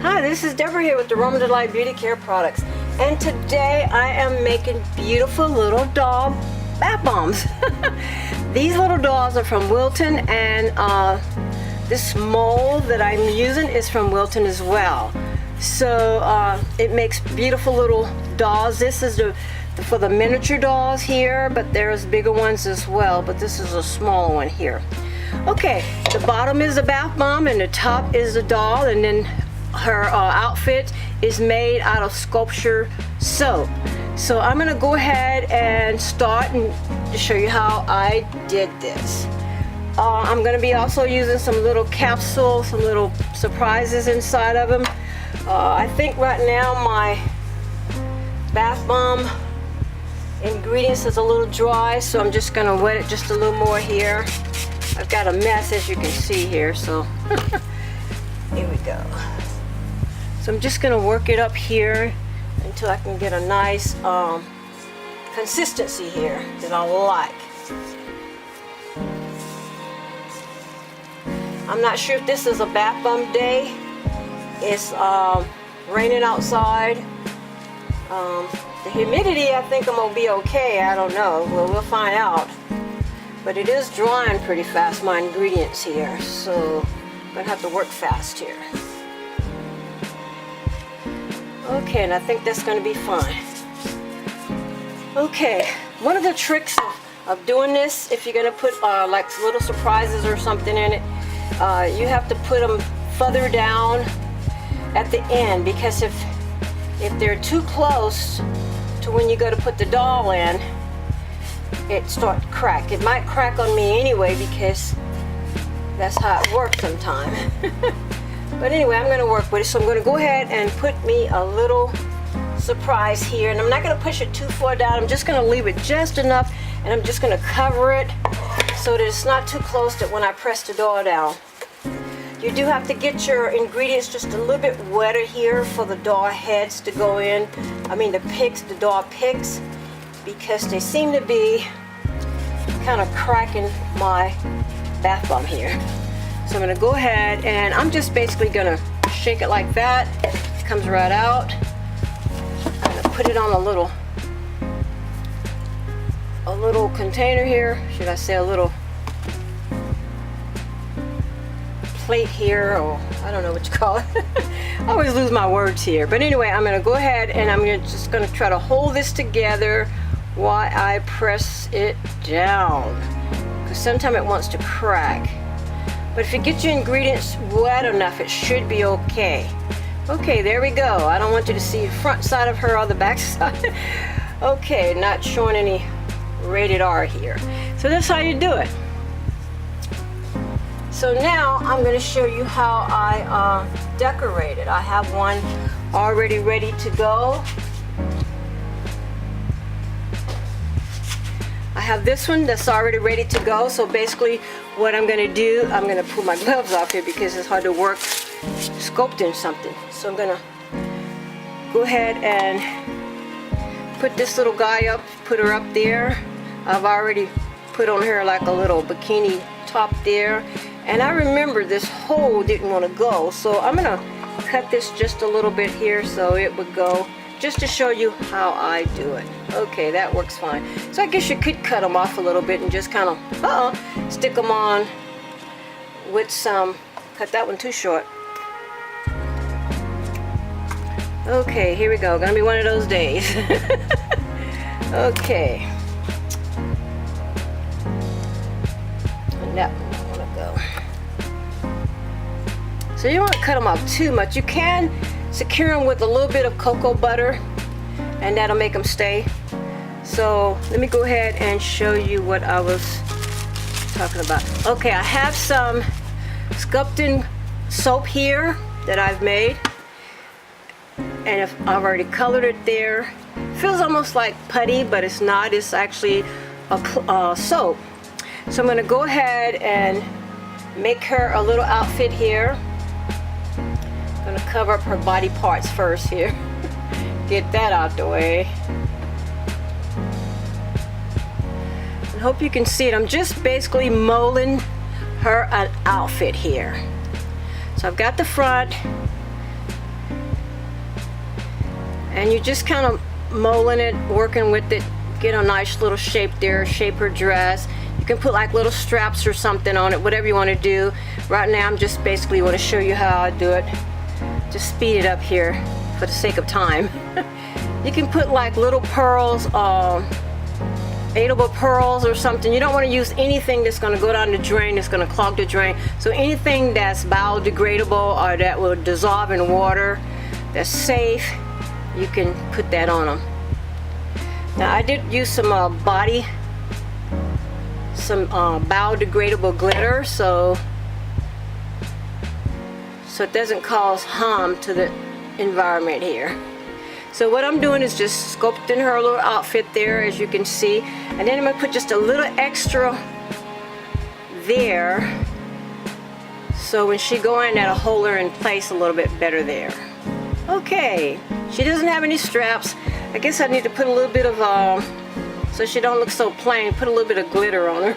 Hi, this is Deborah here with the Roman Delight Beauty Care Products, and today I am making beautiful little doll bath bombs. These little dolls are from Wilton, and this mold that I'm using is from Wilton as well. So it makes beautiful little dolls. This is for the miniature dolls here, but there's bigger ones as well, but this is a smaller one here. Okay, the bottom is a bath bomb and the top is a doll, and then her outfit is made out of sculpture soap. So I'm gonna go ahead and start and to show you how I did this. I'm gonna be also using some little capsules, some little surprises inside of them. I think right now my bath bomb ingredients is a little dry, so I'm just gonna wet it just a little more here. I've got a mess, as you can see here, so here we go. So I'm just gonna work it up here until I can get a nice consistency here that I like. I'm not sure if this is a bath bomb day. It's raining outside. The humidity, I think I'm gonna be okay. I don't know. Well, we'll find out. But it is drying pretty fast, my ingredients here, so I'm gonna have to work fast here. Okay, and I think that's gonna be fine. Okay, one of the tricks of doing this, if you're gonna put like little surprises or something in it, you have to put them further down at the end, because if they're too close to when you go to put the doll in, it starts to crack. It might crack on me anyway, because that's how it works sometimes. But anyway, I'm going to work with it. So I'm going to go ahead and put me a little surprise here, and I'm not going to push it too far down. I'm just going to leave it just enough, and I'm just going to cover it so that it's not too close that when I press the doll down. You do have to get your ingredients just a little bit wetter here for the doll heads to go in. I mean the doll picks, because they seem to be kind of cracking my bath bomb here. So I'm going to go ahead and I'm just basically going to shake it like that. It comes right out. I'm going to put it on a little container here. Should I say a little plate here, or I don't know what you call it. I always lose my words here. But anyway, I'm going to go ahead and I'm just going to try to hold this together while I press it down, because sometimes it wants to crack. But if you get your ingredients wet enough, it should be okay. Okay, there we go. I don't want you to see the front side of her or the back side. Okay, not showing any rated R here. So that's how you do it. So now I'm going to show you how I decorate it. I have one already ready to go. I have this one that's already ready to go. So basically what I'm going to do, I'm going to pull my gloves off here because it's hard to work sculpting something. So I'm going to go ahead and put this little guy up, put her up there. I've already put on her like a little bikini top there. And I remember this hole didn't want to go, so I'm going to cut this just a little bit here so it would go, just to show you how I do it. Okay, that works fine. So I guess you could cut them off a little bit and just kind of stick them on with some, cut that one too short. Okay, here we go. Gonna be one of those days. Okay. And that one I want to go. So you don't want to cut them off too much. You can secure them with a little bit of cocoa butter, and that'll make them stay. So let me go ahead and show you what I was talking about. Okay, I have some sculpting soap here that I've made, and if I've already colored it there. It feels almost like putty, but it's not. It's actually a soap. So I'm going to go ahead and make her a little outfit here. I'm going to cover up her body parts first here. Get that out the way. I hope you can see it. I'm just basically molding her an outfit here. So I've got the front, and you're just kind of molding it, working with it, get a nice little shape there, shape her dress. You can put like little straps or something on it, whatever you want to do. Right now I'm just basically want to show you how I do it. Just speed it up here for the sake of time. You can put like little pearls, edible pearls or something. You don't want to use anything that's going to go down the drain, that's going to clog the drain. So anything that's biodegradable or that will dissolve in water, that's safe, you can put that on them. Now I did use some biodegradable glitter, so it doesn't cause harm to the environment here. So what I'm doing is just sculpting her little outfit there, as you can see, and then I'm going to put just a little extra there, so when she go in, that'll hold her in place a little bit better there. Okay, she doesn't have any straps. I guess I need to put a little bit of so she don't look so plain, put a little bit of glitter on her.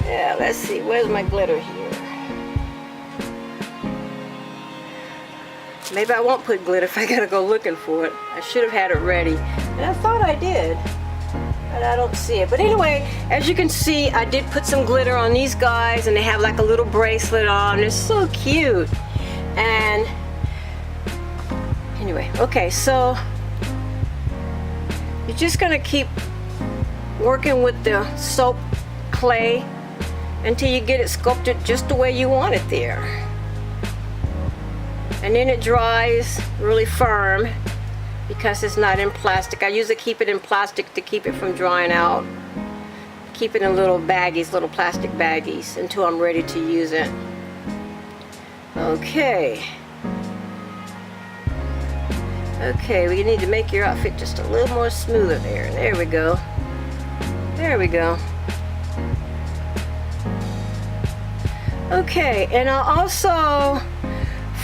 Yeah, let's see, where's my glitter here? Maybe I won't put glitter if I gotta go looking for it. I should have had it ready, and I thought I did, but I don't see it. But anyway, as you can see, I did put some glitter on these guys, and they have like a little bracelet on. It's so cute. And anyway, okay, so you're just gonna keep working with the soap clay until you get it sculpted just the way you want it there. And then it dries really firm because it's not in plastic. I usually keep it in plastic to keep it from drying out. Keep it in little baggies, little plastic baggies, until I'm ready to use it. Okay. Okay, we need to make your outfit just a little more smoother there. There we go. There we go. Okay, and I'll also,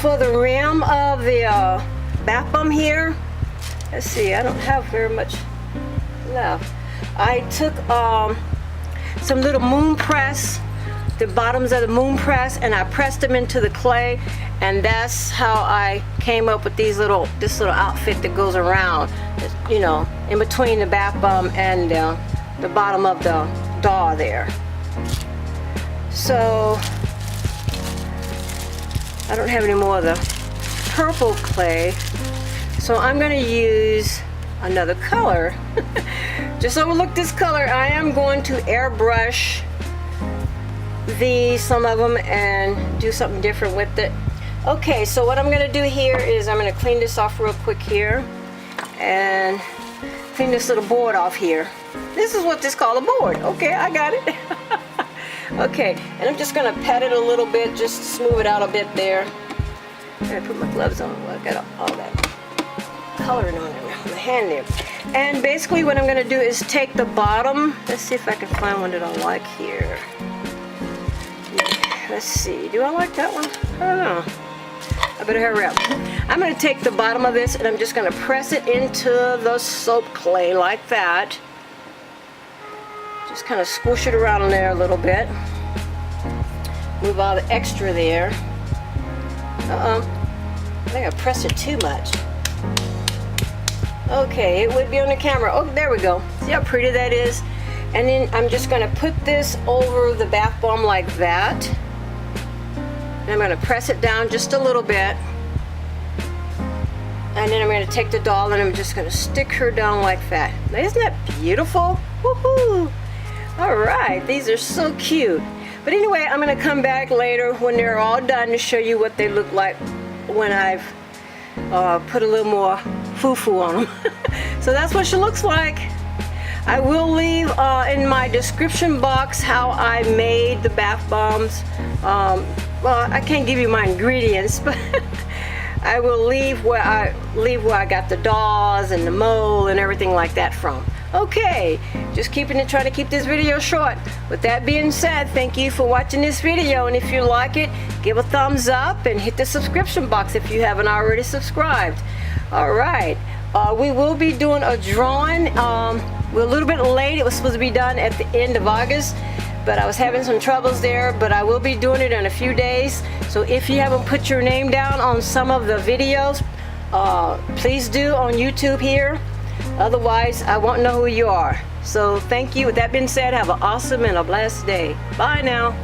for the rim of the bath bomb here, let's see, I don't have very much left. I took some little moon press, the bottoms of the moon press, and I pressed them into the clay, and that's how I came up with this little outfit that goes around, you know, in between the bath bomb and the bottom of the doll there. So I don't have any more of the purple clay, so I'm going to use another color. Just overlook this color. I am going to airbrush some of them and do something different with it. Okay, so what I'm going to do here is I'm going to clean this off real quick here and clean this little board off here. This is what this called a board. Okay, I got it. Okay, and I'm just going to pat it a little bit, just smooth it out a bit there. I put my gloves on. Well, I got all that coloring on the hand there. And basically what I'm going to do is take the bottom. Let's see if I can find one that I like here. Let's see. Do I like that one? I don't know. I better hurry up. I'm going to take the bottom of this and I'm just going to press it into the soap clay like that. Just kind of squish it around in there a little bit. Move all the extra there. I think I pressed it too much. Okay, it would be on the camera. Oh, there we go. See how pretty that is? And then I'm just going to put this over the bath bomb like that. And I'm going to press it down just a little bit. And then I'm going to take the doll and I'm just going to stick her down like that. Now, isn't that beautiful? Woohoo! Alright, these are so cute. But anyway, I'm going to come back later when they're all done to show you what they look like when I've put a little more foo-foo on them. So that's what she looks like. I will leave in my description box how I made the bath bombs. Well, I can't give you my ingredients, but I will leave where I got the dolls and the mold and everything like that from. Okay, just trying to keep this video short. With that being said, thank you for watching this video, and if you like it, give a thumbs up and hit the subscription box if you haven't already subscribed. Alright, we will be doing a drawing. We're a little bit late. It was supposed to be done at the end of August, but I was having some troubles there, but I will be doing it in a few days. So if you haven't put your name down on some of the videos, please do on YouTube here. Otherwise, I won't know who you are. So thank you. With that being said, have an awesome and a blessed day. Bye now.